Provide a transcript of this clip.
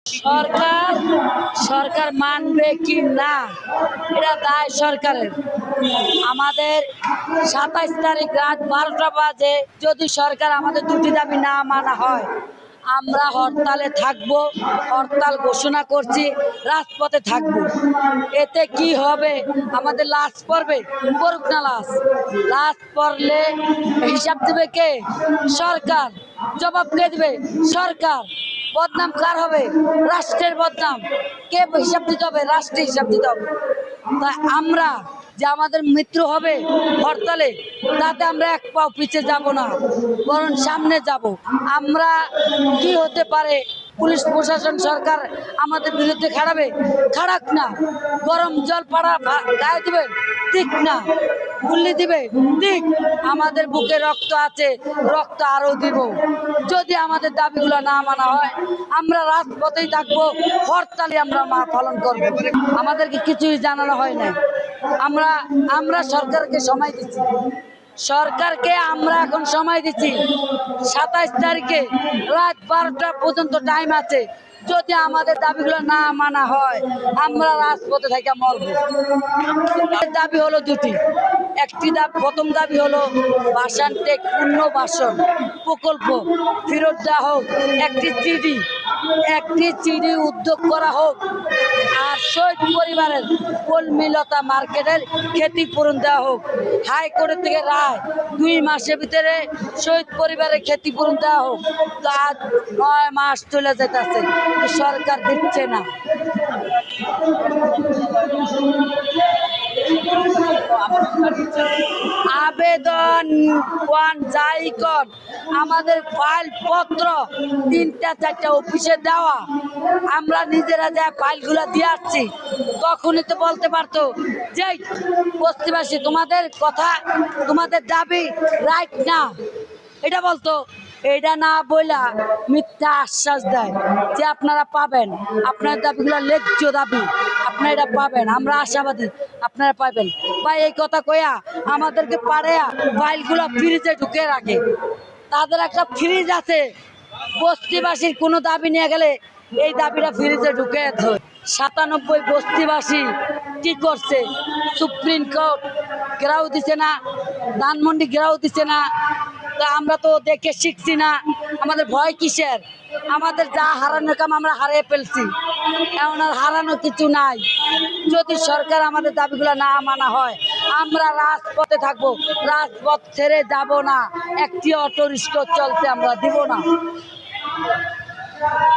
সরকার সরকার মানবে কি না এটা দায় সরকারের। আমাদের ২৭ তারিখ রাত ১২টা বাজে যদি সরকার আমাদের দুটি দাবি না মানা হয়, আমরা হরতালে থাকব। হরতাল ঘোষণা করছি, রাজপথে থাকব। এতে কি হবে? আমাদের লাশ পড়বে, পড়ুক না লাশ। লাশ পড়লে হিসাব দেবে কে? সরকার। জবাব কে দেবে? সরকার। বদনাম কার হবে? রাষ্ট্রের বদনাম। কে হিসাব দিতে হবে? রাষ্ট্রে হিসাব দিতে হবে। তাই আমরা যে আমাদের মৃত্যু হবে হরতালে, তাতে আমরা এক পাও পিছিয়ে যাব না, বরং সামনে যাব। আমরা কি হতে পারে? পুলিশ প্রশাসন সরকার আমাদের বিরুদ্ধে খাড়াবে, খাড়াক না। গরম জল পাড়া গায়ে দিবে, ঠিক না। গুল্লি দিবে, ঠিক। আমাদের বুকে রক্ত আছে, রক্ত আরো দিব। যদি আমাদের দাবিগুলো না মানা হয়, আমরা রাজপথেই থাকবো, হরতালে আমরা পালন করবো। আমাদেরকে কিছুই জানানো হয় না। আমরা সরকারকে সময় দিচ্ছি। সরকারকে আমরা এখন সময় দিচ্ছি ২৭ তারিখে রাত ১২টা পর্যন্ত টাইম আছে। যদি আমাদের দাবিগুলো না মানা হয়, আমরা রাজপথে থেকে মরব। দাবি হলো দুটি। একটি দাবি, প্রথম দাবি হলো বাসান টেক পুনর্বাসন প্রকল্প ফেরত দেওয়া হোক। একটি চিঠি উদ্যোগ করা হোক। আর শহীদ পরিবারের কলমিলতা মার্কেটের ক্ষতিপূরণ দেওয়া হোক। হাইকোর্টের থেকে রায় ২ মাসের ভিতরে শহীদ পরিবারের ক্ষতিপূরণ দেওয়া হোক। তো আজ ৯ মাস চলে যেতেছে, সরকার দিচ্ছে না। আবেদন যাই কর, আমাদের ফাইল পত্র ৩টা-৪টা অফিসে দেওয়া, আমরা নিজেরা যা ফাইলগুলো দিয়ে আসছি। তখনই তো বলতে পারতো যে বস্তিবাসী, তোমাদের কথা, তোমাদের দাবি রাইট না, এটা বলতো। এটা না বইলা মিথ্যা আশ্বাস দেয় যে আপনারা পাবেন, আপনার দাবিগুলো ন্যায্য দাবি, আপনারা এটা পাবেন, আমরা আশাবাদী আপনারা পাবেন। বা এই কথা কয়া আমাদেরকে পাড়েয়া ফাইলগুলো ফ্রিজে ঢুকে রাখে। তাদের একটা ফ্রিজ আছে, বস্তিবাসীর কোনো দাবি নিয়ে গেলে এই দাবিটা ফ্রিজে ঢুকে। ৯৭ বস্তিবাসী কি করছে? সুপ্রিম কোর্ট ঘেরাও দিছে না, ধানমন্ডি ঘেরাও দিছে না। তা আমরা তো দেখে শিখছি না, আমাদের ভয় কিসের? আমাদের যা হারানোর কাম আমরা হারিয়ে ফেলছি, এমন আর হারানো কিছু নাই। যদি সরকার আমাদের দাবিগুলো না মানা হয়, আমরা রাজপথে থাকবো, রাজপথ ছেড়ে যাব না। একটি অটো রিক্সা চলতে আমরা দিব না।